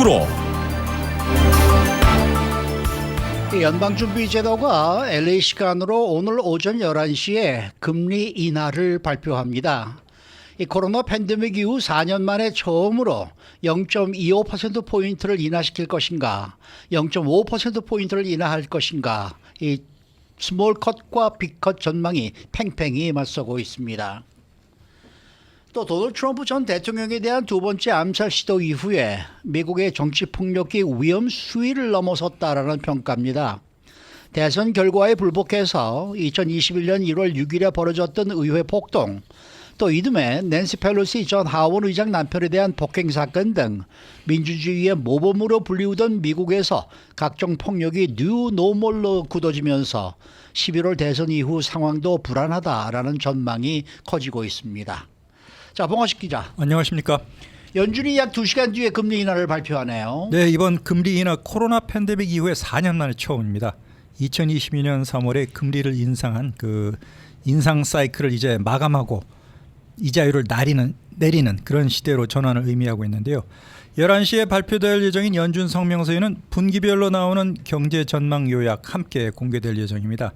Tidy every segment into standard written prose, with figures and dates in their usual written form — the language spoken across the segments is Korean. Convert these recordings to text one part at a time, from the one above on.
입으로. 연방준비제도가 LA 시간으로 오늘 오전 11시에 금리 인하를 발표합니다. 이 코로나 팬데믹 이후 4년 만에 처음으로 0.25%포인트를 인하시킬 것인가, 0.5%포인트를 인하할 것인가, 이 스몰 컷과 빅 컷 전망이 팽팽히 맞서고 있습니다. 또 도널드 트럼프 전 대통령에 대한 두 번째 암살 시도 이후에 미국의 정치 폭력이 위험 수위를 넘어섰다라는 평가입니다. 대선 결과에 불복해서 2021년 1월 6일에 벌어졌던 의회 폭동, 또 이듬해 낸시 펠로시 전 하원 의장 남편에 대한 폭행 사건 등 민주주의의 모범으로 불리우던 미국에서 각종 폭력이 뉴 노멀로 굳어지면서 11월 대선 이후 상황도 불안하다라는 전망이 커지고 있습니다. 자, 봉화식 기자. 안녕하십니까. 연준이 약 2시간 뒤에 금리 인하를 발표하네요. 네, 이번 금리 인하 코로나 팬데믹 이후에 4년 만에 처음입니다. 2022년 3월에 금리를 인상한 그 인상 사이클을 이제 마감하고 이자율을 내리는 그런 시대로 전환을 의미하고 있는데요. 11시에 발표될 예정인 연준 성명서에는 분기별로 나오는 경제 전망 요약 함께 공개될 예정입니다.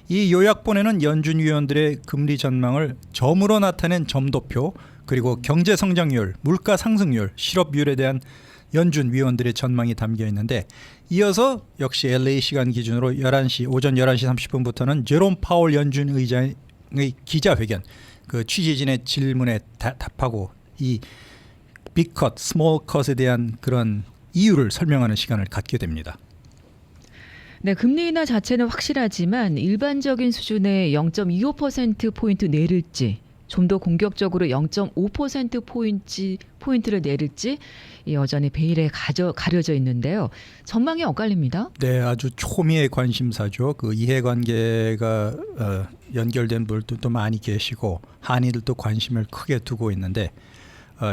이 요약본에는 연준 위원들의 금리 전망을 점으로 나타낸 점도표, 그리고 경제 성장률, 물가 상승률, 실업률에 대한 연준 위원들의 전망이 담겨 있는데, 이어서 역시 LA 시간 기준으로 오전 11시 30분부터는 제롬 파월 연준 의장의 기자회견, 그 취재진의 질문에 답하고 이 빅컷, 스몰 컷에 대한 그런 이유를 설명하는 시간을 갖게 됩니다. 네, 금리 인하 자체는 확실하지만 일반적인 수준의 0.25%포인트 내릴지, 좀 더 공격적으로 0.5%포인트를 내릴지 여전히 베일에 가려져 있는데요. 전망이 엇갈립니다. 네, 아주 초미의 관심사죠. 그 이해관계가 연결된 분들도 많이 계시고 한의들도 관심을 크게 두고 있는데,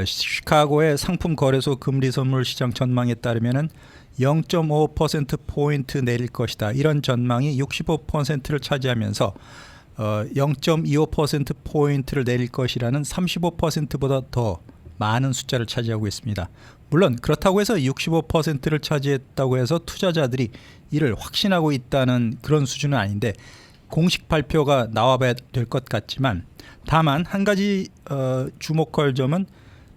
시카고의 상품 거래소 금리 선물 시장 전망에 따르면은 0.5%포인트 내릴 것이다. 이런 전망이 65%를 차지하면서 0.25%포인트를 내릴 것이라는 35%보다 더 많은 숫자를 차지하고 있습니다. 물론 그렇다고 해서 65%를 차지했다고 해서 투자자들이 이를 확신하고 있다는 그런 수준은 아닌데, 공식 발표가 나와봐야 될 것 같지만, 다만 한 가지 주목할 점은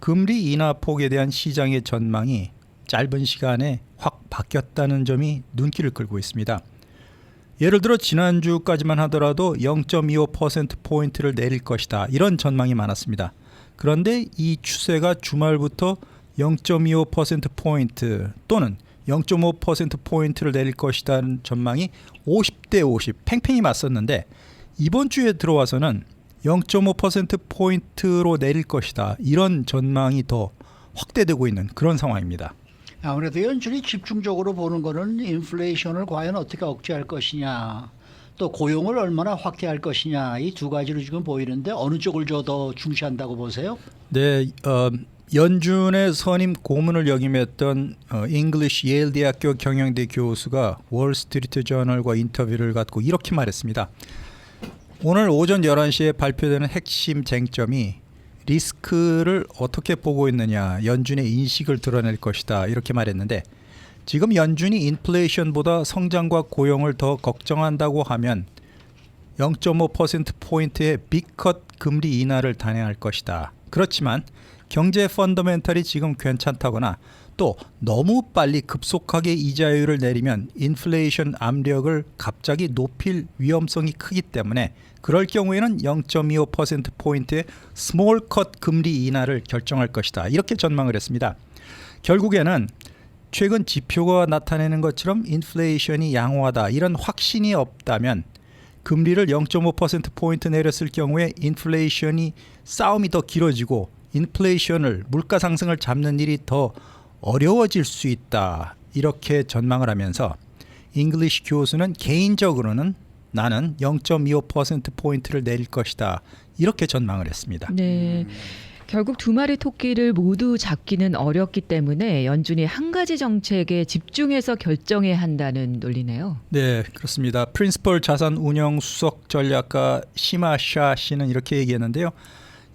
금리 인하 폭에 대한 시장의 전망이 짧은 시간에 확 바뀌었다는 점이 눈길을 끌고 있습니다. 예를 들어 지난주까지만 하더라도 0.25%포인트를 내릴 것이다, 이런 전망이 많았습니다. 그런데 이 추세가 주말부터 0.25%포인트 또는 0.5%포인트를 내릴 것이라는 전망이 50대 50 팽팽히 맞섰는데, 이번 주에 들어와서는 0.5%포인트로 내릴 것이다, 이런 전망이 더 확대되고 있는 그런 상황입니다. 아무래도 연준이 집중적으로 보는 거는 인플레이션을 과연 어떻게 억제할 것이냐, 또 고용을 얼마나 확대할 것이냐, 이 두 가지로 지금 보이는데 어느 쪽을 더 중시한다고 보세요? 네, 연준의 선임 고문을 역임했던 잉글리시 예일 대학교 경영대 교수가 월스트리트 저널과 인터뷰를 갖고 이렇게 말했습니다. 오늘 오전 11시에 발표되는 핵심 쟁점이 리스크를 어떻게 보고 있느냐, 연준의 인식을 드러낼 것이다, 이렇게 말했는데, 지금 연준이 인플레이션보다 성장과 고용을 더 걱정한다고 하면 0.5%포인트의 빅컷 금리 인하를 단행할 것이다. 그렇지만 경제 펀더멘털이 지금 괜찮다거나 또 너무 빨리 급속하게 이자율을 내리면 인플레이션 압력을 갑자기 높일 위험성이 크기 때문에 그럴 경우에는 0.25%포인트의 스몰 컷 금리 인하를 결정할 것이다, 이렇게 전망을 했습니다. 결국에는 최근 지표가 나타내는 것처럼 인플레이션이 양호하다, 이런 확신이 없다면 금리를 0.5%포인트 내렸을 경우에 인플레이션이 싸움이 더 길어지고 인플레이션을, 물가 상승을 잡는 일이 더 어려워질 수 있다, 이렇게 전망을 하면서 잉글리시 교수는 개인적으로는 나는 0.25%포인트를 내릴 것이다, 이렇게 전망을 했습니다. 네. 결국 두 마리 토끼를 모두 잡기는 어렵기 때문에 연준이 한 가지 정책에 집중해서 결정해야 한다는 논리네요. 네, 그렇습니다. 프린시펄 자산 운영 수석 전략가 시마 샤 씨는 이렇게 얘기했는데요.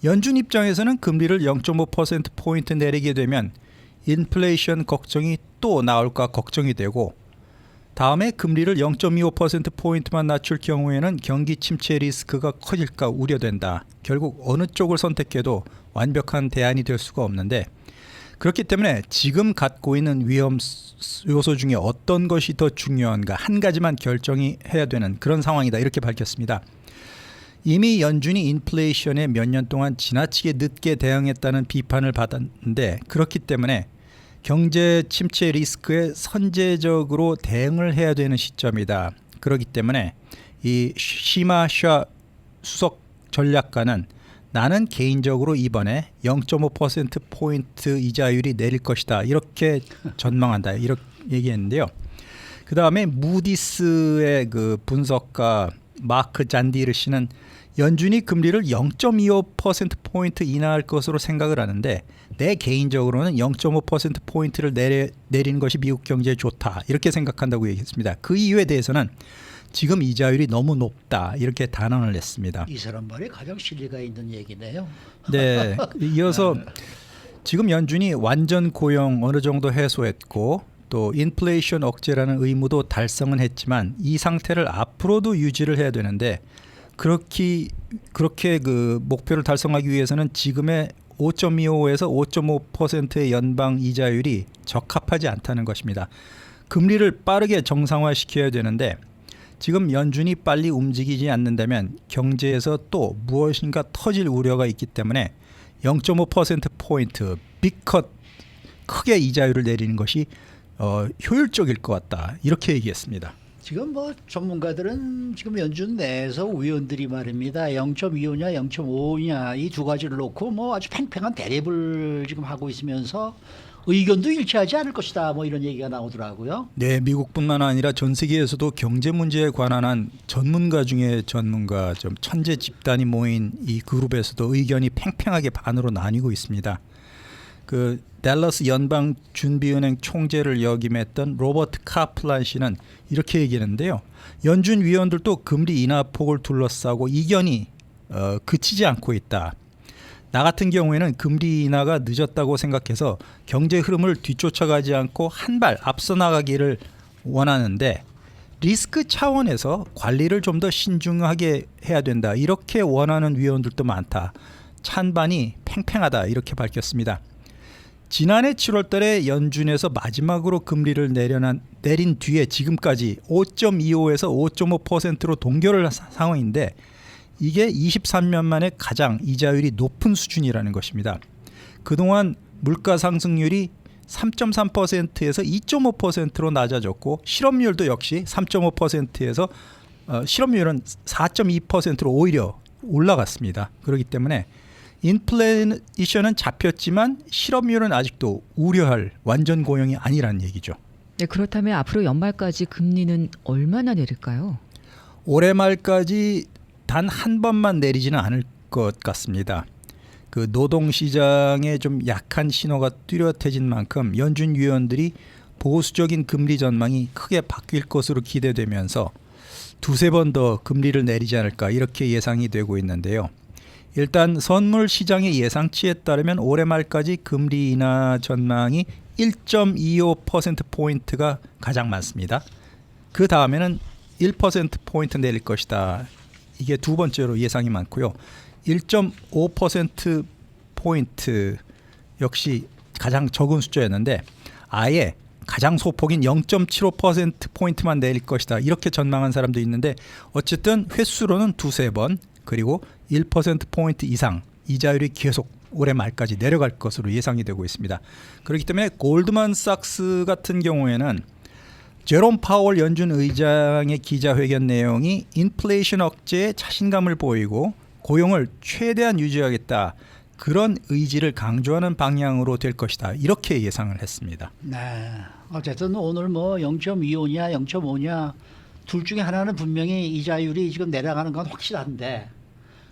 연준 입장에서는 금리를 0.5%포인트 내리게 되면 인플레이션 걱정이 또 나올까 걱정이 되고 다음에 금리를 0.25%포인트만 낮출 경우에는 경기 침체 리스크가 커질까 우려된다. 결국 어느 쪽을 선택해도 완벽한 대안이 될 수가 없는데 그렇기 때문에 지금 갖고 있는 위험 요소 중에 어떤 것이 더 중요한가 한 가지만 결정이 해야 되는 그런 상황이다. 이렇게 밝혔습니다. 이미 연준이 인플레이션에 몇 년 동안 지나치게 늦게 대응했다는 비판을 받았는데 그렇기 때문에 경제 침체 리스크에 선제적으로 대응을 해야 되는 시점이다. 그렇기 때문에 이 시마샤 수석 전략가는 나는 개인적으로 이번에 0.5%포인트 이자율이 내릴 것이다. 이렇게 전망한다. 이렇게 얘기했는데요. 그 다음에 무디스의 그 분석가 마크 잔디르 씨는 연준이 금리를 0.25%포인트 인하할 것으로 생각을 하는데 내 개인적으로는 0.5%포인트를 내리는 것이 미국 경제에 좋다. 이렇게 생각한다고 얘기했습니다. 그 이유에 대해서는 지금 이자율이 너무 높다. 이렇게 단언을 했습니다. 이 사람 말이 가장 실리가 있는 얘기네요. 네. 이어서 지금 연준이 완전 고용 어느 정도 해소했고 또 인플레이션 억제라는 의무도 달성은 했지만 이 상태를 앞으로도 유지를 해야 되는데 그렇게 그 목표를 달성하기 위해서는 지금의 5.25에서 5.5%의 연방 이자율이 적합하지 않다는 것입니다. 금리를 빠르게 정상화시켜야 되는데 지금 연준이 빨리 움직이지 않는다면 경제에서 또 무엇인가 터질 우려가 있기 때문에 0.5%포인트 빅컷 크게 이자율을 내리는 것이 효율적일 것 같다. 이렇게 얘기했습니다. 지금 뭐 전문가들은 지금 연준 내에서 위원들이 말입니다. 0.25냐 0.5냐 이 두 가지를 놓고 뭐 아주 팽팽한 대립을 지금 하고 있으면서 의견도 일치하지 않을 것이다. 뭐 이런 얘기가 나오더라고요. 네, 미국뿐만 아니라 전 세계에서도 경제 문제에 관한 한 전문가 중에 전문가 좀 천재 집단이 모인 이 그룹에서도 의견이 팽팽하게 반으로 나뉘고 있습니다. 그 댈러스 연방 준비은행 총재를 역임했던 로버트 카플란 씨는 이렇게 얘기했는데요. 연준 위원들도 금리 인하 폭을 둘러싸고 이견이 그치지 않고 있다. 나 같은 경우에는 금리 인하가 늦었다고 생각해서 경제 흐름을 뒤쫓아가지 않고 한 발 앞서 나가기를 원하는데 리스크 차원에서 관리를 좀 더 신중하게 해야 된다. 이렇게 원하는 위원들도 많다. 찬반이 팽팽하다. 이렇게 밝혔습니다. 지난해 7월 달에 연준에서 마지막으로 금리를 내린 뒤에 지금까지 5.25에서 5.5%로 동결을 한 상황인데 이게 23년 만에 가장 이자율이 높은 수준이라는 것입니다. 그동안 물가 상승률이 3.3%에서 2.5%로 낮아졌고 실업률도 역시 3.5%에서 실업률은 4.2%로 오히려 올라갔습니다. 그렇기 때문에 인플레이션은 잡혔지만 실업률은 아직도 우려할 완전 고용이 아니라는 얘기죠. 네, 그렇다면 앞으로 연말까지 금리는 얼마나 내릴까요? 올해 말까지 단 한 번만 내리지는 않을 것 같습니다. 그 노동시장에 좀 약한 신호가 뚜렷해진 만큼 연준 위원들이 보수적인 금리 전망이 크게 바뀔 것으로 기대되면서 두세 번 더 금리를 내리지 않을까 이렇게 예상이 되고 있는데요. 일단 선물 시장의 예상치에 따르면 올해 말까지 금리 인하 전망이 1.25%포인트가 가장 많습니다. 그 다음에는 1%포인트 내릴 것이다. 이게 두 번째로 예상이 많고요. 1.5%포인트 역시 가장 적은 숫자였는데 아예 가장 소폭인 0.75%포인트만 내릴 것이다. 이렇게 전망한 사람도 있는데 어쨌든 횟수로는 두세 번 그리고 1%포인트 이상 이자율이 계속 올해 말까지 내려갈 것으로 예상이 되고 있습니다. 그렇기 때문에 골드만삭스 같은 경우에는 제롬 파월 연준 의장의 기자회견 내용이 인플레이션 억제에 자신감을 보이고 고용을 최대한 유지하겠다. 그런 의지를 강조하는 방향으로 될 것이다. 이렇게 예상을 했습니다. 네. 어쨌든 오늘 뭐 0.25냐 0.5냐 둘 중에 하나는 분명히 이자율이 지금 내려가는 건 확실한데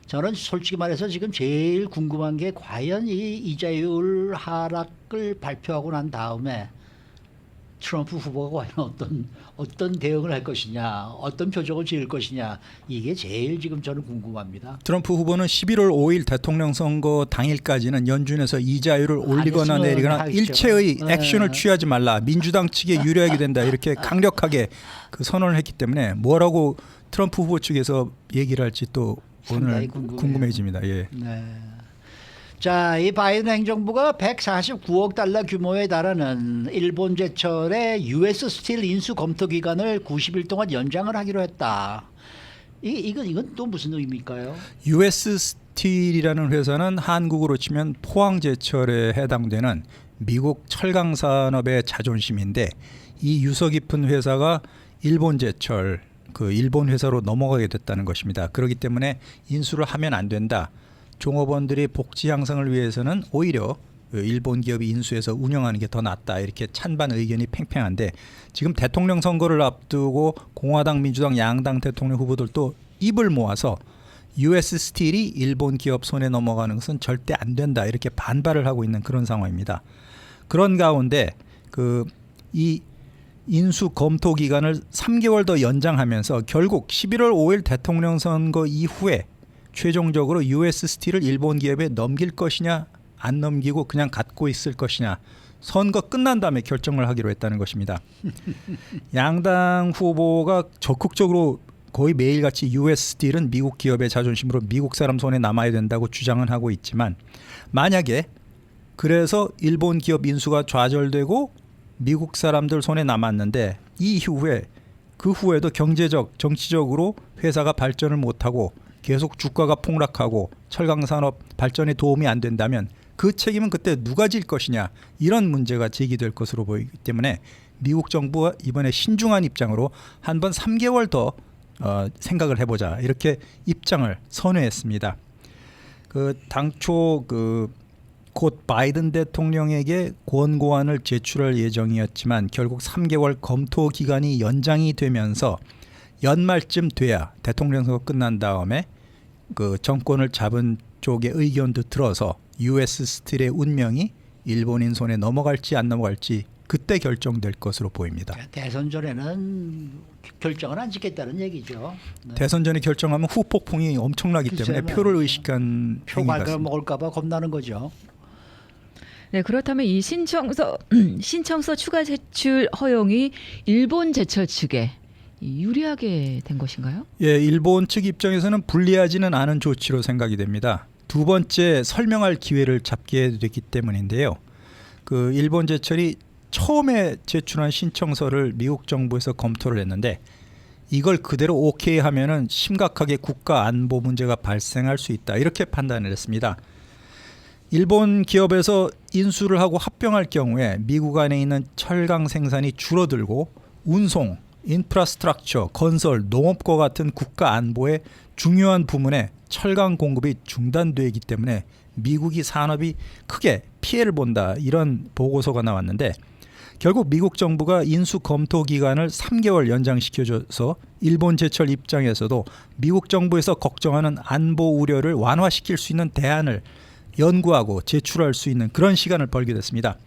저는 솔직히 말해서 지금 제일 궁금한 게 과연 이 이자율 하락을 발표하고 난 다음에 트럼프 후보가 과연 어떤 대응을 할 것이냐, 어떤 표정을 지을 것이냐, 이게 제일 지금 저는 궁금합니다. 트럼프 후보는 11월 5일 대통령 선거 당일까지는 연준에서 이자율을 올리거나 했으면 내리거나 하겠죠. 일체의 네. 액션을 취하지 말라. 민주당 측에 유리하게 된다. 이렇게 강력하게 그 선언을 했기 때문에 뭐라고 트럼프 후보 측에서 얘기를 할지 또 오늘 상당히 궁금해요. 궁금해집니다. 예. 네. 자, 이 바이든 행정부가 149억 달러 규모에 달하는 일본 제철의 US 스틸 인수 검토 기간을 90일 동안 연장을 하기로 했다. 이건 또 무슨 의미일까요? US 스틸이라는 회사는 한국으로 치면 포항제철에 해당되는 미국 철강 산업의 자존심인데 이 유서 깊은 회사가 일본제철 그 일본 회사로 넘어가게 됐다는 것입니다. 그렇기 때문에 인수를 하면 안 된다. 종업원들의 복지 향상을 위해서는 오히려 일본 기업이 인수해서 운영하는 게 더 낫다. 이렇게 찬반 의견이 팽팽한데 지금 대통령 선거를 앞두고 공화당, 민주당, 양당 대통령 후보들도 입을 모아서 US 스틸이 일본 기업 손에 넘어가는 것은 절대 안 된다. 이렇게 반발을 하고 있는 그런 상황입니다. 그런 가운데 이 인수 검토 기간을 3개월 더 연장하면서 결국 11월 5일 대통령 선거 이후에 최종적으로 US 스틸을 일본 기업에 넘길 것이냐 안 넘기고 그냥 갖고 있을 것이냐 선거 끝난 다음에 결정을 하기로 했다는 것입니다. 양당 후보가 적극적으로 거의 매일같이 US 스틸은 미국 기업의 자존심으로 미국 사람 손에 남아야 된다고 주장은 하고 있지만 만약에 그래서 일본 기업 인수가 좌절되고 미국 사람들 손에 남았는데 이후에 그 후에도 경제적, 정치적으로 회사가 발전을 못하고 계속 주가가 폭락하고 철강산업 발전에 도움이 안 된다면 그 책임은 그때 누가 질 것이냐 이런 문제가 제기될 것으로 보이기 때문에 미국 정부가 이번에 신중한 입장으로 한번 3개월 더 생각을 해보자 이렇게 입장을 선회했습니다. 당초 곧 바이든 대통령에게 권고안을 제출할 예정이었지만 결국 3개월 검토 기간이 연장이 되면서 연말쯤 돼야 대통령 선거 끝난 다음에 그 정권을 잡은 쪽의 의견도 들어서 US 스틸의 운명이 일본인 손에 넘어갈지 안 넘어갈지 그때 결정될 것으로 보입니다. 대선 전에는 결정을 안 짓겠다는 얘기죠. 네. 대선 전에 결정하면 후폭풍이 엄청나기 때문에 글쎄요. 표를 의식한 표 행위 밟아 같습니다. 먹을까 봐 겁나는 거죠. 네, 그렇다면 이 신청서 추가 제출 허용이 일본 제철 측에 유리하게 된 것인가요? 예, 일본 측 입장에서는 불리하지는 않은 조치로 생각이 됩니다. 두 번째 설명할 기회를 잡게 됐기 때문인데요. 일본 제철이 처음에 제출한 신청서를 미국 정부에서 검토를 했는데 이걸 그대로 오케이 하면은 심각하게 국가 안보 문제가 발생할 수 있다. 이렇게 판단을 했습니다. 일본 기업에서 인수를 하고 합병할 경우에 미국 안에 있는 철강 생산이 줄어들고 운송, 인프라스트럭처, 건설, 농업과 같은 국가 안보의 중요한 부문에 철강 공급이 중단되기 때문에 미국이 산업이 크게 피해를 본다 이런 보고서가 나왔는데 결국 미국 정부가 인수 검토 기간을 3개월 연장시켜줘서 일본 제철 입장에서도 미국 정부에서 걱정하는 안보 우려를 완화시킬 수 있는 대안을 연구하고 제출할 수 있는 그런 시간을 벌게 됐습니다.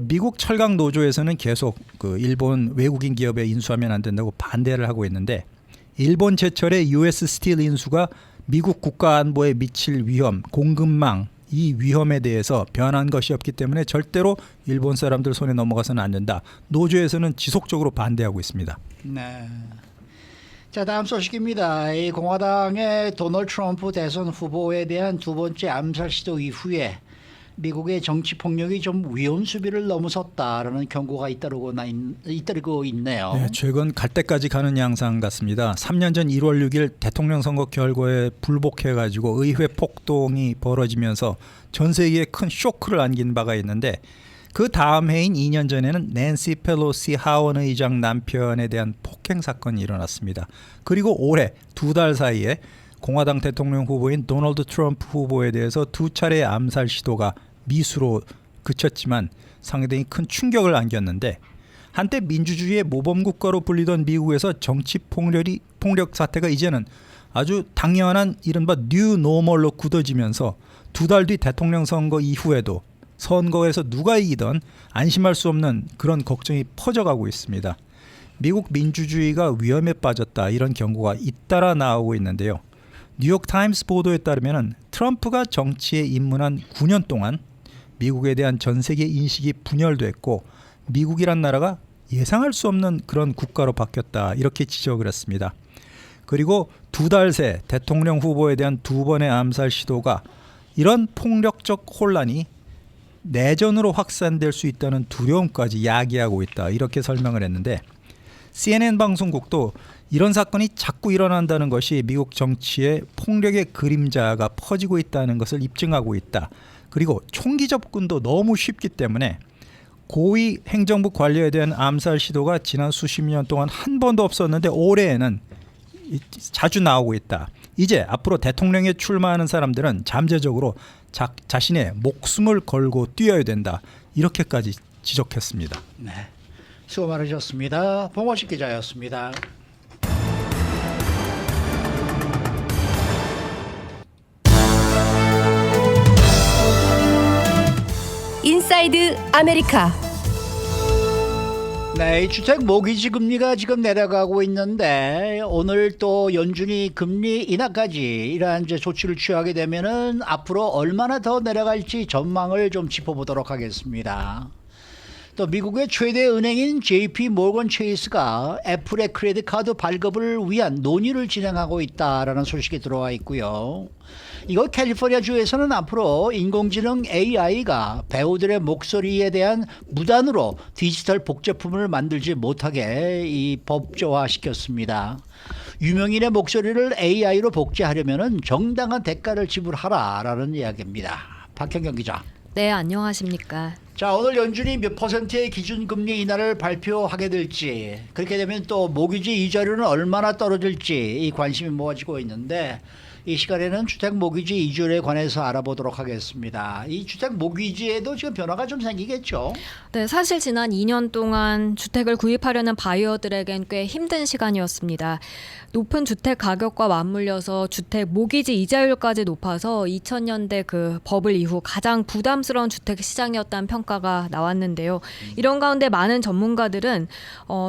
미국 철강 노조에서는 계속 일본 외국인 기업에 인수하면 안 된다고 반대를 하고 있는데 일본 제철의 US 스틸 인수가 미국 국가 안보에 미칠 위험, 공급망 이 위험에 대해서 변한 것이 없기 때문에 절대로 일본 사람들 손에 넘어가서는 안 된다. 노조에서는 지속적으로 반대하고 있습니다. 네. 자, 다음 소식입니다. 이 공화당의 도널드 트럼프 대선 후보에 대한 두 번째 암살 시도 이후에 미국의 정치 폭력이 좀 위험 수비를 넘어섰다라는 경고가 잇따르고 있네요. 네, 최근 갈 때까지 가는 양상 같습니다. 3년 전 1월 6일 대통령 선거 결과에 불복해가지고 의회 폭동이 벌어지면서 전 세계에 큰 쇼크를 안긴 바가 있는데 그 다음 해인 2년 전에는 낸시 펠로시 하원 의장 남편에 대한 폭행 사건이 일어났습니다. 그리고 올해 2달 사이에 공화당 대통령 후보인 도널드 트럼프 후보에 대해서 두 차례의 암살 시도가 미수로 그쳤지만 상당히 큰 충격을 안겼는데 한때 민주주의의 모범국가로 불리던 미국에서 정치 폭력 사태가 이제는 아주 당연한 이른바 뉴 노멀로 굳어지면서 두 달 뒤 대통령 선거 이후에도 선거에서 누가 이기든 안심할 수 없는 그런 걱정이 퍼져가고 있습니다. 미국 민주주의가 위험에 빠졌다 이런 경고가 잇따라 나오고 있는데요. 뉴욕타임스 보도에 따르면 트럼프가 정치에 입문한 9년 동안 미국에 대한 전 세계 인식이 분열됐고 미국이란 나라가 예상할 수 없는 그런 국가로 바뀌었다 이렇게 지적을 했습니다. 그리고 2달 새 대통령 후보에 대한 2번의 암살 시도가 이런 폭력적 혼란이 내전으로 확산될 수 있다는 두려움까지 야기하고 있다 이렇게 설명을 했는데 CNN 방송국도 이런 사건이 자꾸 일어난다는 것이 미국 정치의 폭력의 그림자가 퍼지고 있다는 것을 입증하고 있다. 그리고 총기 접근도 너무 쉽기 때문에 고위 행정부 관료에 대한 암살 시도가 지난 수십 년 동안 한 번도 없었는데 올해에는 자주 나오고 있다. 이제 앞으로 대통령에 출마하는 사람들은 잠재적으로 자신의 목숨을 걸고 뛰어야 된다. 이렇게까지 지적했습니다. 네, 수고 많으셨습니다. 봉화식 기자였습니다. 인사이드 아메리카. 네, 이 주택 모기지 금리가 지금 내려가고 있는데 오늘 또 연준이 금리 인하까지 이러한 이제 조치를 취하게 되면은 앞으로 얼마나 더 내려갈지 전망을 좀 짚어보도록 하겠습니다. 또 미국의 최대 은행인 JP 모건 체이스가 애플의 크레딧 카드 발급을 위한 논의를 진행하고 있다라는 소식이 들어와 있고요. 이거 캘리포니아 주에서는 앞으로 인공지능 AI가 배우들의 목소리에 대한 무단으로 디지털 복제품을 만들지 못하게 이 법조화 시켰습니다. 유명인의 목소리를 AI로 복제하려면 정당한 대가를 지불하라라는 이야기입니다. 박현경 기자. 네, 안녕하십니까. 자, 오늘 연준이 몇 퍼센트의 기준금리 인하를 발표하게 될지, 그렇게 되면 또 모기지 이자료는 얼마나 떨어질지 이 관심이 모아지고 있는데 이 시간에는 주택 모기지 이주율에 관해서 알아보도록 하겠습니다. 이 주택 모기지에도 지금 변화가 좀 생기겠죠? 네, 사실 지난 2년 동안 주택을 구입하려는 바이어들에겐 꽤 힘든 시간이었습니다. 높은 주택 가격과 맞물려서 주택 모기지 이자율까지 높아서 2000년대 그 버블 이후 가장 부담스러운 주택 시장이었다는 평가가 나왔는데요. 이런 가운데 많은 전문가들은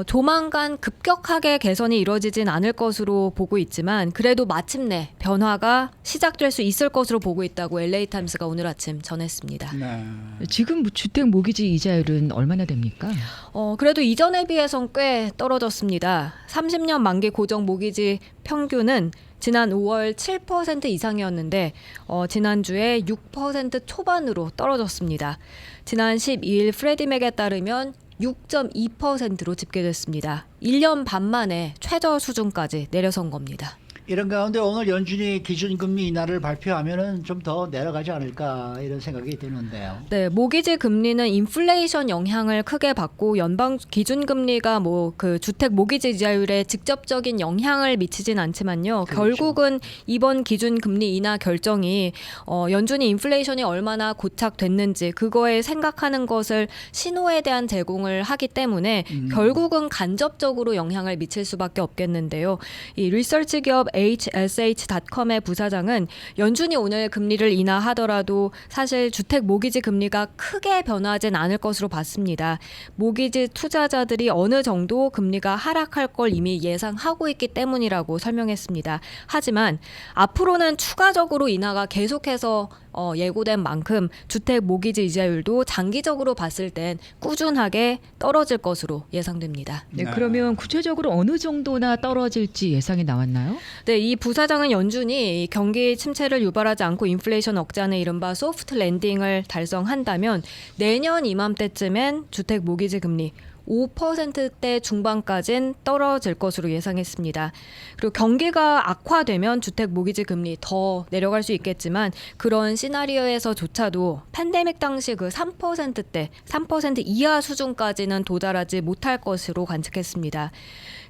조만간 급격하게 개선이 이루어지진 않을 것으로 보고 있지만 그래도 마침내 변화가 시작될 수 있을 것으로 보고 있다고 LA타임스가 오늘 아침 전했습니다. 네. 지금 주택 모기지 이자율은 얼마나 됩니까? 그래도 이전에 비해선 꽤 떨어졌습니다. 30년 만기 고정 모기지 평균은 지난 5월 7% 이상이었는데 지난주에 6% 초반으로 떨어졌습니다. 지난 12일 프레디맥에 따르면 6.2%로 집계됐습니다. 1년 반 만에 최저 수준까지 내려선 겁니다. 이런 가운데 오늘 연준이 기준금리 인하를 발표하면은 좀 더 내려가지 않을까 이런 생각이 드는데요. 네, 모기지 금리는 인플레이션 영향을 크게 받고 연방 기준금리가 그 주택 모기지 이자율에 직접적인 영향을 미치진 않지만요. 그렇죠. 결국은 이번 기준금리 인하 결정이 연준이 인플레이션이 얼마나 고착됐는지 그거에 생각하는 것을 신호에 대한 제공을 하기 때문에 결국은 간접적으로 영향을 미칠 수밖에 없겠는데요. 이 리서치 기업 HSH.com의 부사장은 연준이 오늘 금리를 인하하더라도 사실 주택 모기지 금리가 크게 변화하진 않을 것으로 봤습니다. 모기지 투자자들이 어느 정도 금리가 하락할 걸 이미 예상하고 있기 때문이라고 설명했습니다. 하지만 앞으로는 추가적으로 인하가 계속해서 예고된 만큼 주택 모기지 이자율도 장기적으로 봤을 땐 꾸준하게 떨어질 것으로 예상됩니다. 네, 그러면 구체적으로 어느 정도나 떨어질지 예상이 나왔나요? 네, 이 부사장은 연준이 경기 침체를 유발하지 않고 인플레이션 억제하는 이른바 소프트 랜딩을 달성한다면 내년 이맘때쯤엔 주택 모기지 금리 5%대 중반까지는 떨어질 것으로 예상했습니다. 그리고 경기가 악화되면 주택 모기지 금리 더 내려갈 수 있겠지만 그런 시나리오에서조차도 팬데믹 당시 그 3%대, 3% 이하 수준까지는 도달하지 못할 것으로 관측했습니다.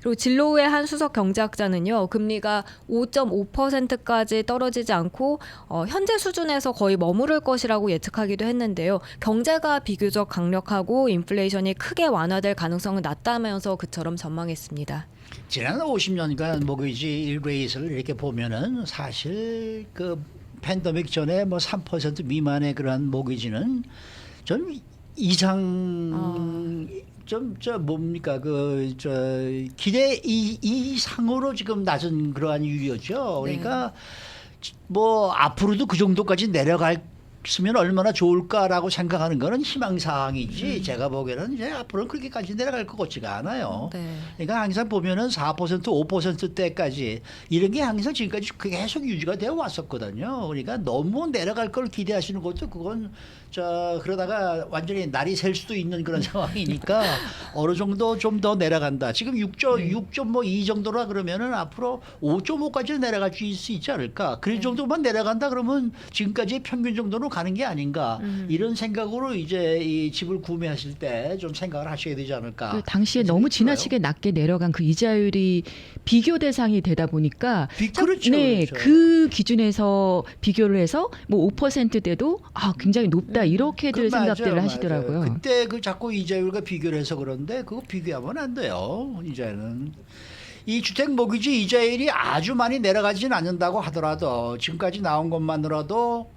그리고 진로우의 한 수석 경제학자는요, 금리가 5.5%까지 떨어지지 않고 현재 수준에서 거의 머무를 것이라고 예측하기도 했는데요. 경제가 비교적 강력하고 인플레이션이 크게 완화될 가능성은 낮다면서 그처럼 전망했습니다. 지난 50년간 모기지 일레이스를 이렇게 보면은 사실 그 팬데믹 전에 뭐 3% 미만의 그러한 모기지는 좀 이상 좀 뭡니까 기대 이상으로 지금 낮은 그러한 유료죠. 그러니까 뭐 앞으로도 그 정도까지 내려갔으면 얼마나 좋을까라고 생각하는 거는 희망사항이지 제가 보기에는 이제 앞으로는 그렇게까지 내려갈 것 같지가 않아요. 네. 그러니까 항상 보면은 4% 5%대까지 이런 게 항상 지금까지 계속 유지가 되어 왔었거든요. 그러니까 너무 내려갈 걸 기대하시는 것도 그건 그러다가 완전히 날이 셀 수도 있는 그런 상황이니까 어느 정도 좀 더 내려간다. 지금 6.2 정도라 그러면은 앞으로 5.5까지 내려갈 수 있지 않을까. 그 정도만 내려간다 그러면 지금까지의 평균 정도로 가는 게 아닌가. 이런 생각으로 이제 이 집을 구매하실 때 좀 생각을 하셔야 되지 않을까. 그 당시에 너무 지나치게 낮게 내려간 그 이자율이 비교 대상이 되다 보니까 그렇죠. 네, 그렇죠. 그 기준에서 비교를 해서 뭐 5%대도 굉장히 높다 이렇게들 생각들을 맞아요. 하시더라고요. 그때 그 자꾸 이자율과 비교를 해서 그런데 그거 비교하면 안 돼요. 이제는. 이 주택 모기지 이자율이 아주 많이 내려가지는 않는다고 하더라도 지금까지 나온 것만으로도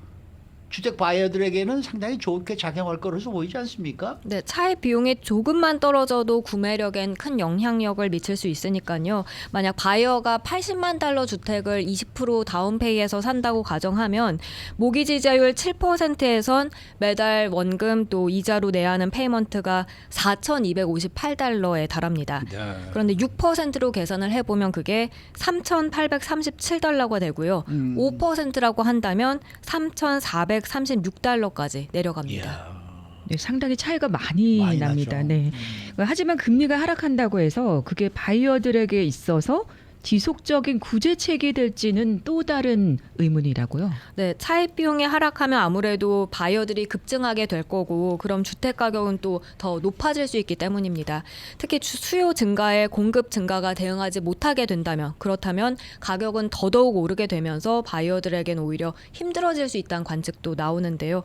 주택 바이어들에게는 상당히 좋게 작용할 것으로 보이지 않습니까? 네, 차의 비용이 조금만 떨어져도 구매력엔 큰 영향력을 미칠 수 있으니까요. 만약 바이어가 80만 달러 주택을 20% 다운페이에서 산다고 가정하면 모기지 이자율 7%에선 매달 원금 또 이자로 내야 하는 페이먼트가 4,258달러에 달합니다. 그런데 6%로 계산을 해보면 그게 3,837달러가 되고요. 5%라고 한다면 3,436달러까지 내려갑니다. 네, 상당히 차이가 많이 납니다. 나죠. 네. 하지만 금리가 하락한다고 해서 그게 바이어들에게 있어서 지속적인 구제책이 될지는 또 다른 의문이라고요. 네, 차입 비용이 하락하면 아무래도 바이어들이 급증하게 될 거고 그럼 주택 가격은 또 더 높아질 수 있기 때문입니다. 특히 수요 증가에 공급 증가가 대응하지 못하게 된다면 그렇다면 가격은 더더욱 오르게 되면서 바이어들에게는 오히려 힘들어질 수 있다는 관측도 나오는데요.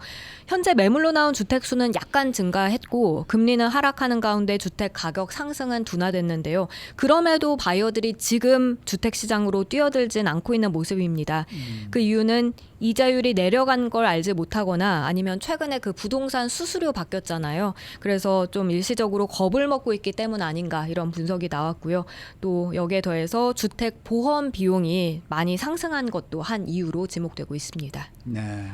현재 매물로 나온 주택 수는 약간 증가했고 금리는 하락하는 가운데 주택 가격 상승은 둔화됐는데요. 그럼에도 바이어들이 지금 주택 시장으로 뛰어들진 않고 있는 모습입니다. 그 이유는 이자율이 내려간 걸 알지 못하거나 아니면 최근에 그 부동산 수수료 바뀌었잖아요. 그래서 좀 일시적으로 겁을 먹고 있기 때문 아닌가 이런 분석이 나왔고요. 또 여기에 더해서 주택 보험 비용이 많이 상승한 것도 한 이유로 지목되고 있습니다. 네.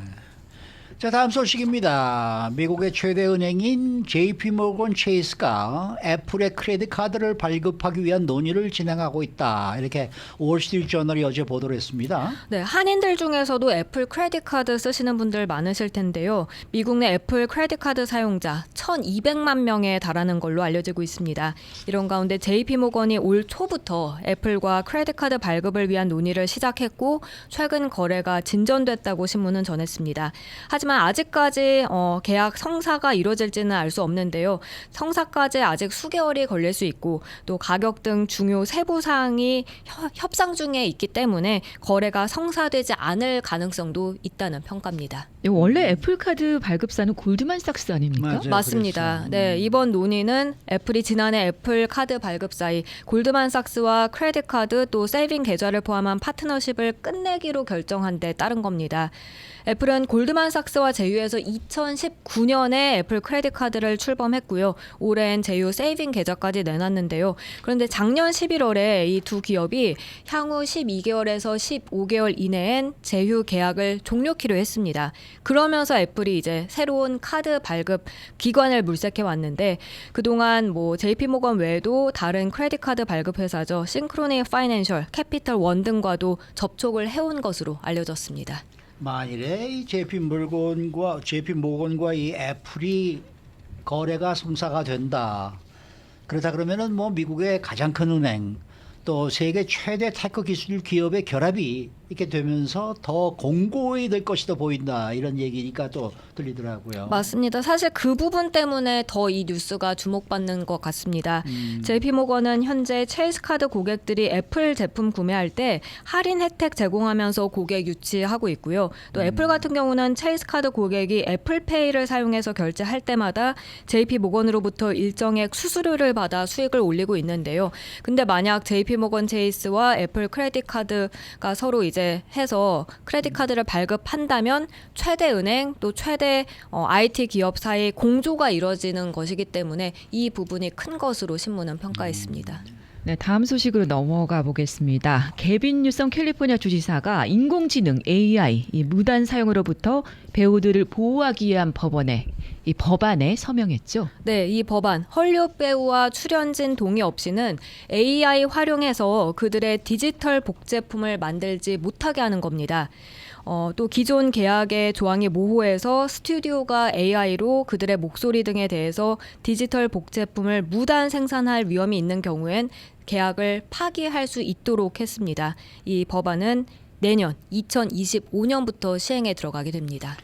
자, 다음 소식입니다. 미국의 최대 은행인 JP모건 체이스가 애플의 크레딧 카드를 발급하기 위한 논의를 진행하고 있다. 이렇게 월스트리트저널이 어제 보도를 했습니다. 네, 한인들 중에서도 애플 크레딧 카드 쓰시는 분들 많으실 텐데요. 미국 내 애플 크레딧 카드 사용자 1,200만 명에 달하는 걸로 알려지고 있습니다. 이런 가운데 JP모건이 올 초부터 애플과 크레딧 카드 발급을 위한 논의를 시작했고 최근 거래가 진전됐다고 신문은 전했습니다. 하지만 아직까지 계약 성사가 이루어질지는 알 수 없는데요. 성사까지 아직 수개월이 걸릴 수 있고 또 가격 등 중요 세부 사항이 협상 중에 있기 때문에 거래가 성사되지 않을 가능성도 있다는 평가입니다. 네, 원래 애플 카드 발급사는 골드만삭스 아닙니까? 맞아요. 맞습니다. 그랬어요. 네, 이번 논의는 애플이 지난해 애플 카드 발급사인 골드만삭스와 크레딧 카드 또 세이빙 계좌를 포함한 파트너십을 끝내기로 결정한 데 따른 겁니다. 애플은 골드만삭스와 제휴해서 2019년에 애플 크레딧 카드를 출범했고요. 올해는 제휴 세이빙 계좌까지 내놨는데요. 그런데 작년 11월에 이 두 기업이 향후 12개월에서 15개월 이내엔 제휴 계약을 종료키로 했습니다. 그러면서 애플이 이제 새로운 카드 발급 기관을 물색해 왔는데 그동안 뭐 JP모건 외에도 다른 크레딧 카드 발급 회사죠. 싱크로니 파이낸셜, 캐피털 원 등과도 접촉을 해온 것으로 알려졌습니다. 만일에 이 JP모건과 이 애플이 거래가 성사가 된다. 그렇다 그러면은 뭐 미국의 가장 큰 은행 또 세계 최대 테크 기술 기업의 결합이 이렇게 되면서 더 공고히 될 것이다 보인다 이런 얘기니까 또 들리더라고요. 맞습니다. 사실 그 부분 때문에 더 이 뉴스가 주목받는 것 같습니다. JP모건은 현재 체이스 카드 고객들이 애플 제품 구매할 때 할인 혜택 제공하면서 고객 유치하고 있고요. 또 애플 같은 경우는 체이스 카드 고객이 애플페이를 사용해서 결제할 때마다 JP모건으로부터 일정액 수수료를 받아 수익을 올리고 있는데요. 근데 만약 JP모건 체이스와 애플 크레딧 카드가 서로 이제 이제 해서 크레딧 카드를 발급한다면 최대 은행 또 최대 IT 기업 사이 공조가 이루어지는 것이기 때문에 이 부분이 큰 것으로 신문은 평가했습니다. 네, 다음 소식으로 넘어가 보겠습니다. 개빈 뉴섬 캘리포니아 주지사가 인공지능 AI 이 무단 사용으로부터 배우들을 보호하기 위한 이 법안에 서명했죠. 네, 이 법안 헐리우드 배우와 출연진 동의 없이는 AI 활용해서 그들의 디지털 복제품을 만들지 못하게 하는 겁니다. 또 기존 계약의 조항이 모호해서 스튜디오가 AI로 그들의 목소리 등에 대해서 디지털 복제품을 무단 생산할 위험이 있는 경우엔 계약을 파기할 수 있도록 했습니다. 이 법안은 내년 2025년부터 시행에 들어가게 됩니다.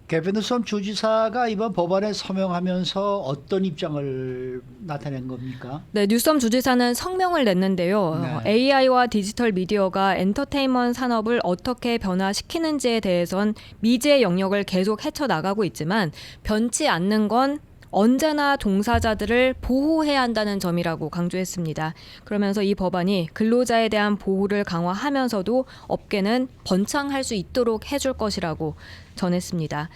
개빈 뉴섬 주지사가 이번 법안에 서명하면서 어떤 입장을 나타낸 겁니까? 네, 뉴섬 주지사는 성명을 냈는데요. 네. AI와 디지털 미디어가 엔터테인먼트 산업을 어떻게 변화시키는지에 대해선 미지의 영역을 계속 헤쳐나가고 있지만 변치 않는 건 언제나 종사자들을 보호해야 한다는 점이라고 강조했습니다. 그러면서 이 법안이 근로자에 대한 보호를 강화하면서도 업계는 번창할 수 있도록 해줄 것이라고 전했습니다.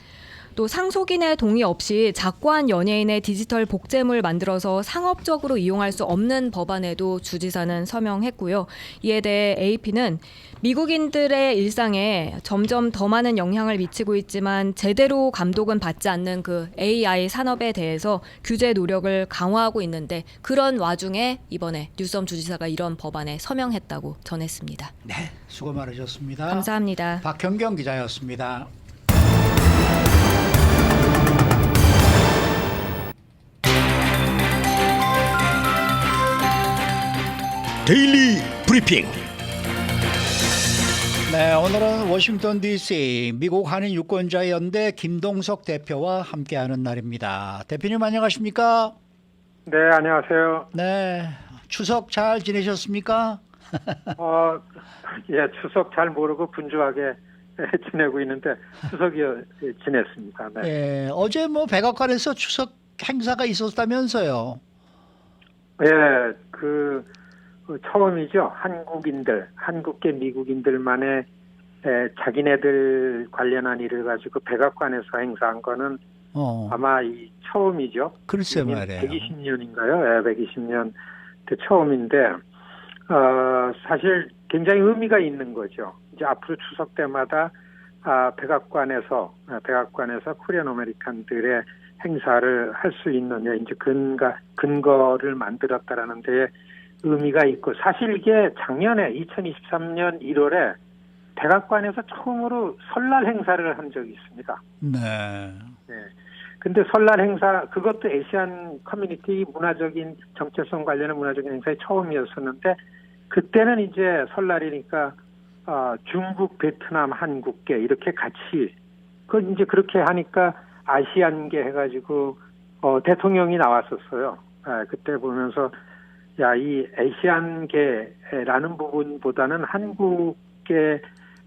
또 상속인의 동의 없이 작고한 연예인의 디지털 복제물 만들어서 상업적으로 이용할 수 없는 법안에도 주지사는 서명했고요. 이에 대해 AP는 미국인들의 일상에 점점 더 많은 영향을 미치고 있지만 제대로 감독은 받지 않는 그 AI 산업에 대해서 규제 노력을 강화하고 있는데 그런 와중에 이번에 뉴섬 주지사가 이런 법안에 서명했다고 전했습니다. 네, 수고 많으셨습니다. 감사합니다. 박현경 기자였습니다. 데일리 브리핑. 네, 오늘은 워싱턴 DC 미국 한인 유권자 연대 김동석 대표와 함께하는 날입니다. 대표님 안녕하십니까? 네, 안녕하세요. 네, 추석 잘 지내셨습니까? 예, 추석 잘 모르고 분주하게 지내고 있는데 추석이 지냈습니다. 네. 예, 어제 뭐 백악관에서 추석 행사가 있었다면서요? 예, 처음이죠. 한국계 미국인들만의 자기네들 관련한 일을 가지고 백악관에서 행사한 거는 아마 이 처음이죠. 글쎄 말이에요. 120년인가요? 예, 120년 처음인데 사실 굉장히 의미가 있는 거죠. 이제 앞으로 추석 때마다 백악관에서 코리안 아메리칸들의 행사를 할 수 있는 이제 근거를 만들었다라는 데에 의미가 있고 사실 이게 작년에 2023년 1월에 백악관에서 처음으로 설날 행사를 한 적이 있습니다. 네. 네. 근데 설날 행사 그것도 아시안 커뮤니티 문화적인 정체성 관련한 문화적인 행사의 처음이었었는데 그때는 이제 설날이니까 중국, 베트남, 한국계 이렇게 같이 이제 그렇게 하니까 아시안계 해가지고 대통령이 나왔었어요. 그때 보면서 이 아시안계라는 부분보다는 한국계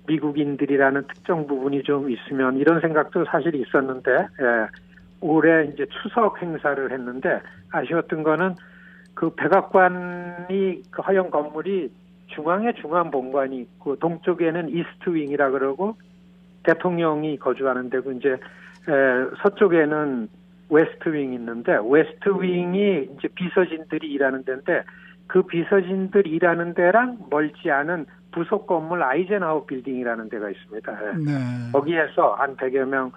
미국인들이라는 특정 부분이 좀 있으면 이런 생각도 사실 있었는데 올해 이제 추석 행사를 했는데 아쉬웠던 거는 그 백악관이 그 허영 건물이 중앙에 중앙본관이 있고 동쪽에는 이스트 윙이라 그러고 대통령이 거주하는 데고 이제 서쪽에는 웨스트 윙이 있는데 웨스트 윙이 이제 비서진들이 일하는 데인데 그 비서진들 일하는 데랑 멀지 않은 부속 건물 아이젠하워 빌딩이라는 데가 있습니다. 네. 거기에서 한 100여 명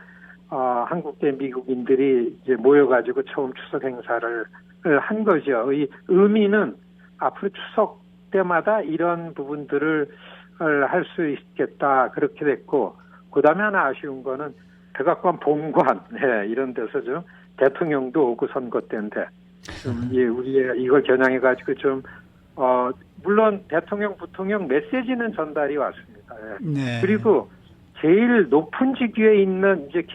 한국계 미국인들이 이제 모여가지고 처음 추석 행사를 한 거죠. 이 의미는 앞으로 추석 때마다 이런 부분들을 할 수 있겠다 그렇게 됐고 그다음에 하나 아쉬운 거는 백악관 본관 이런 데서 좀 대통령도 오고 선거 때인데 좀 우리가 이걸 겨냥해가지고 좀 물론 대통령, 부통령 메시지는 전달이 왔습니다. 네. 그리고 제일 높은 직위에 있는 이제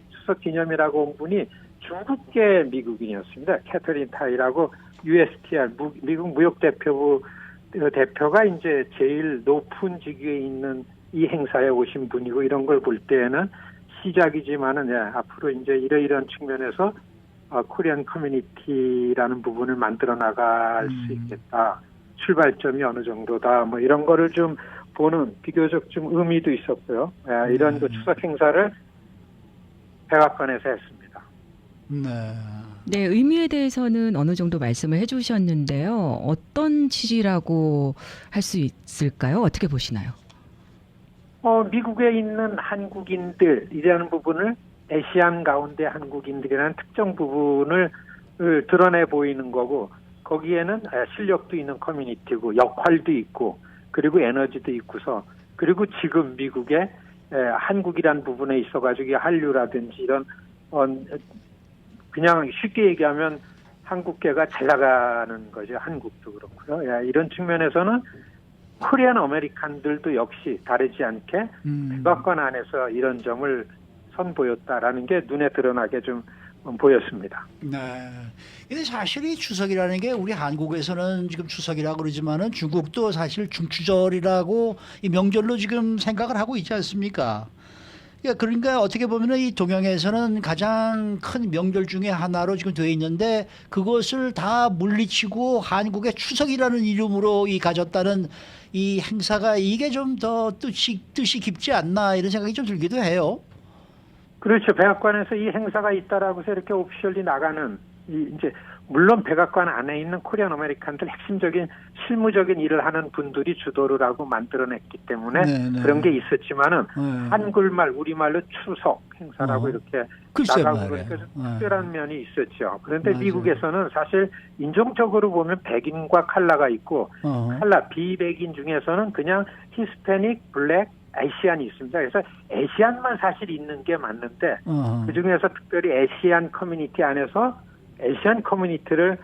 추석 기념이라고 온 분이 중국계 미국인이었습니다. 캐터린 타이라고 USTR 미국 무역대표부 대표가 이제 제일 높은 직위에 있는 이 행사에 오신 분이고 이런 걸 볼 때에는 시작이지만은 앞으로 이제 이러이러한 측면에서 코리안 커뮤니티라는 부분을 만들어 나갈 수 있겠다. 출발점이 어느 정도다. 뭐 이런 거를 좀 보는 비교적 좀 의미도 있었고요. 이런 그 추석 행사를 백악관에서 했습니다. 네. 네, 의미에 대해서는 어느 정도 말씀을 해주셨는데요. 어떤 취지라고 할 수 있을까요? 어떻게 보시나요? 미국에 있는 한국인들이라는 부분을 아시안 가운데 한국인들이라는 특정 부분을 드러내 보이는 거고 거기에는 실력도 있는 커뮤니티고 역할도 있고 그리고 에너지도 있고서 그리고 지금 미국에 한국이란 부분에 있어가지고 한류라든지 이런 그냥 쉽게 얘기하면 한국계가 잘 나가는 거죠. 한국도 그렇고요. 이런 측면에서는 코리안 아메리칸들도 역시 다르지 않게 백악관 안에서 이런 점을 선보였다라는 게 눈에 드러나게 좀 보였습니다. 네. 근데 사실 이 추석이라는 게 우리 한국에서는 지금 추석이라고 그러지만은 중국도 사실 중추절이라고 이 명절로 지금 생각을 하고 있지 않습니까? 그러니까 어떻게 보면은 이 동양에서는 가장 큰 명절 중에 하나로 지금 되어 있는데 그것을 다 물리치고 한국의 추석이라는 이름으로 이 가졌다는 이 행사가 이게 좀 더 뜻이 깊지 않나 이런 생각이 좀 들기도 해요. 그렇죠. 백악관에서 이 행사가 있다라고 해서 이렇게 오피셜리 나가는 이제 물론 백악관 안에 있는 코리안 아메리칸들 핵심적인 실무적인 일을 하는 분들이 주도를 하고 만들어냈기 때문에 네네. 그런 게 있었지만은 네. 한글말 우리말로 추석 행사라고 이렇게 글쎄 나가고 말이에요. 그러니까 좀 특별한 면이 있었죠. 그런데 맞아요. 미국에서는 사실 인종적으로 보면 백인과 칼라가 있고 칼라 비백인 중에서는 그냥 히스패닉, 블랙, 아시안이 있습니다. 그래서 아시안만 사실 있는 게 맞는데 그중에서 특별히 아시안 커뮤니티 안에서 아시안 커뮤니티를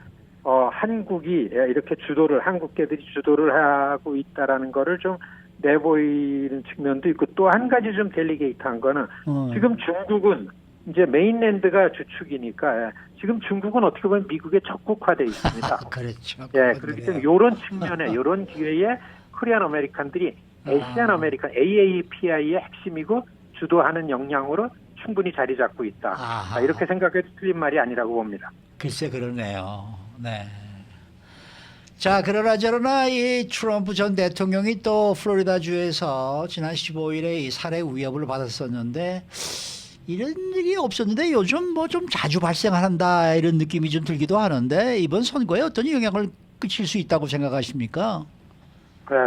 한국이 이렇게 한국계들이 주도를 하고 있다라는 거를 좀 내보이는 측면도 있고 또 한 가지 좀 델리게이트한 거는 지금 중국은 이제 메인랜드가 주축이니까 지금 중국은 어떻게 보면 미국에 적국화돼 있습니다. 그렇죠. 그렇기 때문에 이런 측면에 이런 기회에 코리안 아메리칸들이 아시안 아메리칸 AAPI의 핵심이고 주도하는 역량으로 충분히 자리 잡고 있다. 이렇게 생각해도 틀린 말이 아니라고 봅니다. 글쎄 그러네요. 네. 자, 그러나 이 트럼프 전 대통령이 또 플로리다주에서 지난 15일에 이 살해 위협을 받았었는데 이런 일이 없었는데 요즘 뭐 좀 자주 발생한다 이런 느낌이 좀 들기도 하는데 이번 선거에 어떤 영향을 끼칠 수 있다고 생각하십니까?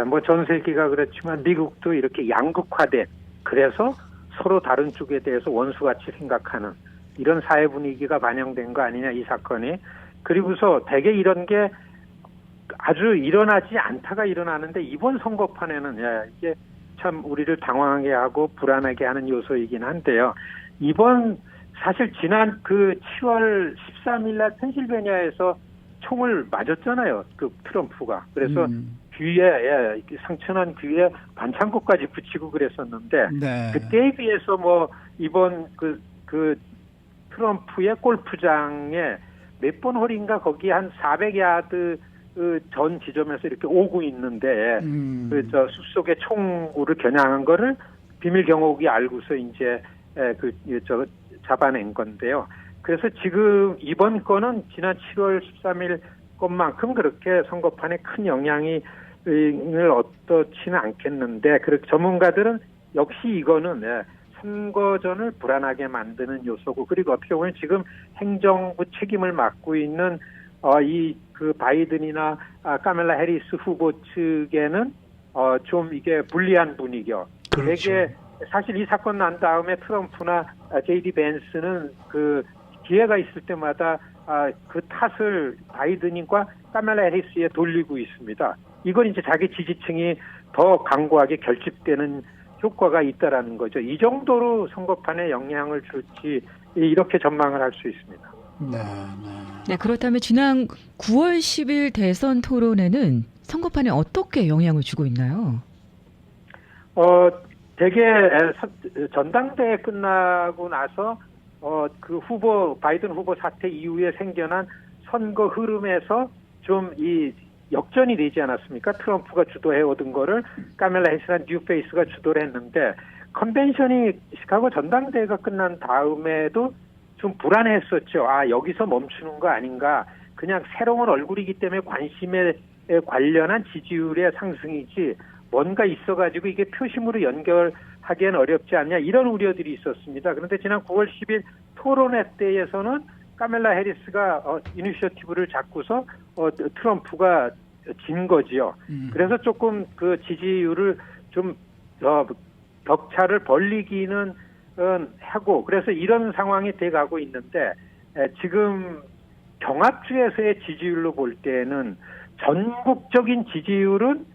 뭐 전 세계가 그렇지만 미국도 이렇게 양극화된 그래서 서로 다른 쪽에 대해서 원수같이 생각하는 이런 사회 분위기가 반영된 거 아니냐 이 사건이. 그리고서 대개 이런 게 아주 일어나지 않다가 일어나는데 이번 선거판에는 이게 참 우리를 당황하게 하고 불안하게 하는 요소이긴 한데요. 이번 사실 지난 그 10월 13일 날 펜실베니아에서 총을 맞았잖아요. 그 트럼프가. 그래서 귀에 상처난 귀에 반창고까지 붙이고 그랬었는데 네. 그때에 비해서 뭐 이번 그 트럼프의 골프장에 몇 번 홀인가 거기 한 400야드 전 지점에서 이렇게 오고 있는데 저 숲속에 총구를 겨냥한 거를 비밀 경호국이 알고서 이제 잡아낸 건데요. 그래서 지금 이번 건은 지난 7월 13일 것만큼 그렇게 선거판에 큰 영향을 얻지는 않겠는데 전문가들은 역시 이거는 선거전을 불안하게 만드는 요소고 그리고 어떻게 보면 지금 행정부 책임을 맡고 있는 그 바이든이나 카멜라 해리스 후보 측에는 좀 이게 불리한 분위기요. 그렇죠. 되게 사실 이 사건 난 다음에 트럼프나 JD 벤스는 그 기회가 있을 때마다 그 탓을 바이든과 카멜라 해리스에 돌리고 있습니다. 이건 이제 자기 지지층이 더 강고하게 결집되는 효과가 있다라는 거죠. 이 정도로 선거판에 영향을 줄지 이렇게 전망을 할 수 있습니다. 네, 그렇다면 지난 9월 10일 대선 토론회는 선거판에 어떻게 영향을 주고 있나요? 대개 전당대회 끝나고 나서 그 바이든 후보 사태 이후에 생겨난 선거 흐름에서 좀 이 역전이 되지 않았습니까? 트럼프가 주도해 오던 거를 카멜라 해리스나 뉴페이스가 주도를 했는데 컨벤션이 시카고 전당대회가 끝난 다음에도 좀 불안했었죠. 여기서 멈추는 거 아닌가. 그냥 새로운 얼굴이기 때문에 관심에 관련한 지지율의 상승이지 뭔가 있어가지고 이게 표심으로 연결하기엔 어렵지 않냐 이런 우려들이 있었습니다. 그런데 지난 9월 10일 토론회 때에서는 카멜라 해리스가 이니셔티브를 잡고서 트럼프가 진 거지요. 그래서 조금 그 지지율을 좀 격차를 벌리기는 하고 그래서 이런 상황이 돼가고 있는데 지금 경합주에서의 지지율로 볼 때는 전국적인 지지율은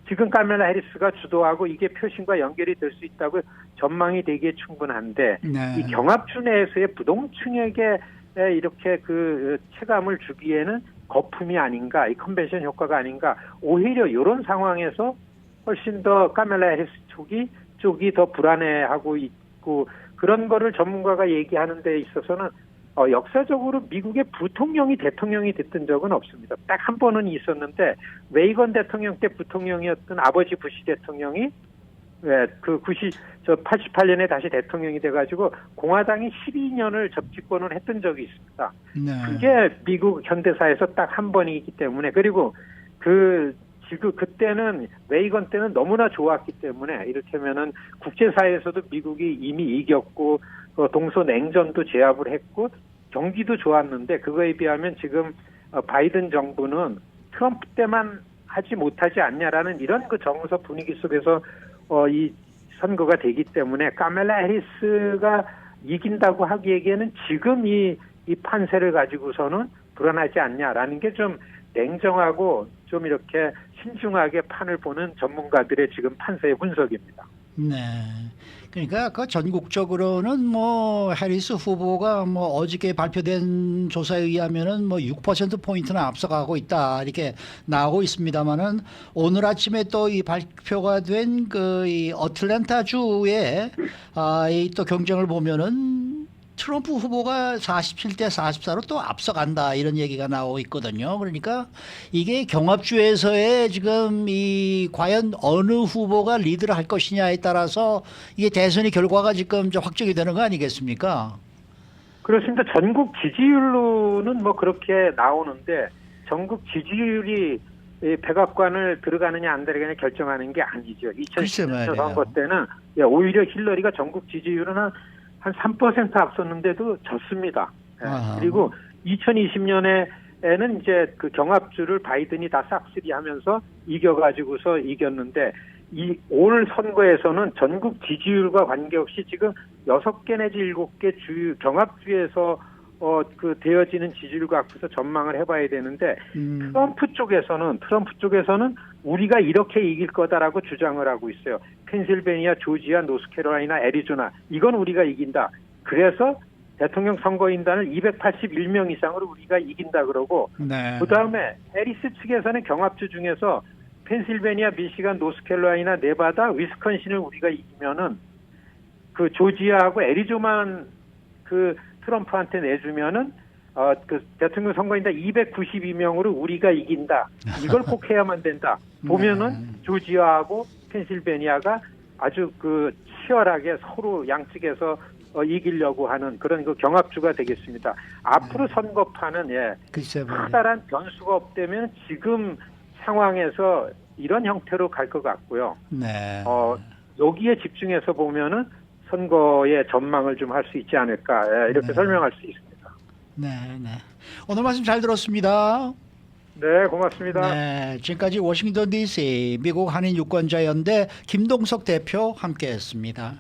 지금 카멜라 해리스가 주도하고 이게 표심과 연결이 될 수 있다고 전망이 되기에 충분한데 네. 이 경합주 내에서의 부동층에게 이렇게 그 체감을 주기에는 거품이 아닌가, 이 컨벤션 효과가 아닌가. 오히려 이런 상황에서 훨씬 더 카멜라 해리스 쪽이 더 불안해하고 있고 그런 거를 전문가가 얘기하는 데 있어서는 역사적으로 미국의 부통령이 대통령이 됐던 적은 없습니다. 딱 한 번은 있었는데 레이건 대통령 때 부통령이었던 아버지 부시 대통령이 88년에 다시 대통령이 돼가지고 공화당이 12년을 접집권을 했던 적이 있습니다. 네. 그게 미국 현대사에서 딱 한 번이기 때문에 그리고 지금 그때는 레이건 때는 너무나 좋았기 때문에 이를테면은 국제사회에서도 미국이 이미 이겼고 동서냉전도 제압을 했고 경기도 좋았는데 그거에 비하면 지금 바이든 정부는 트럼프 때만 하지 못하지 않냐라는 이런 그 정서 분위기 속에서 이 선거가 되기 때문에 카멜라 해리스가 이긴다고 하기에는 지금 이 판세를 가지고서는 불안하지 않냐라는 게 좀 냉정하고 좀 이렇게 신중하게 판을 보는 전문가들의 지금 판세의 분석입니다. 네. 그러니까 그 전국적으로는 뭐 해리스 후보가 뭐 어저께 발표된 조사에 의하면은 뭐 6% 포인트나 앞서가고 있다 이렇게 나오고 있습니다만은 오늘 아침에 또 이 발표가 된 그 이 어틀랜타 주의 이 또 경쟁을 보면은 트럼프 후보가 47대 44로 또 앞서간다 이런 얘기가 나오고 있거든요. 그러니까 이게 경합주에서의 지금 이 과연 어느 후보가 리드를 할 것이냐에 따라서 이게 대선의 결과가 지금 좀 확정이 되는 거 아니겠습니까? 그렇습니다. 전국 지지율로는 뭐 그렇게 나오는데 전국 지지율이 백악관을 들어가느냐 안 들어가느냐 결정하는 게 아니죠. 2010년 선거 때는 오히려 힐러리가 전국 지지율은 한 3% 앞섰는데도 졌습니다. 그리고 2020년에는 이제 그 경합주를 바이든이 다 싹쓸이하면서 이겨가지고서 이겼는데 올 선거에서는 전국 지지율과 관계없이 지금 6개 내지 7개 경합주에서 되어지는 지지율 갖고서 전망을 해봐야 되는데 트럼프 쪽에서는 우리가 이렇게 이길 거다라고 주장을 하고 있어요. 펜실베니아, 조지아, 노스캐롤라이나, 애리조나 이건 우리가 이긴다. 그래서 대통령 선거인단을 281명 이상으로 우리가 이긴다 그러고 네. 그다음에 해리스 측에서는 경합주 중에서 펜실베니아, 미시간, 노스캐롤라이나, 네바다, 위스콘신을 우리가 이기면은 그 조지아하고 애리조만 그 트럼프한테 내주면은 그 대통령 선거인단 292명으로 우리가 이긴다. 이걸 꼭 해야만 된다. 보면은 조지아하고 펜실베니아가 아주 그 치열하게 서로 양측에서 이기려고 하는 그런 그 경합주가 되겠습니다. 앞으로 선거판은 커다란 변수가 없다면 지금 상황에서 이런 형태로 갈 것 같고요. 네. 여기에 집중해서 보면은 선거의 전망을 좀 할 수 있지 않을까 이렇게 설명할 수 있습니다. 네, 네. 오늘 말씀 잘 들었습니다. 네, 고맙습니다. 네, 지금까지 워싱턴 DC 미국 한인 유권자연대 김동석 대표 함께했습니다.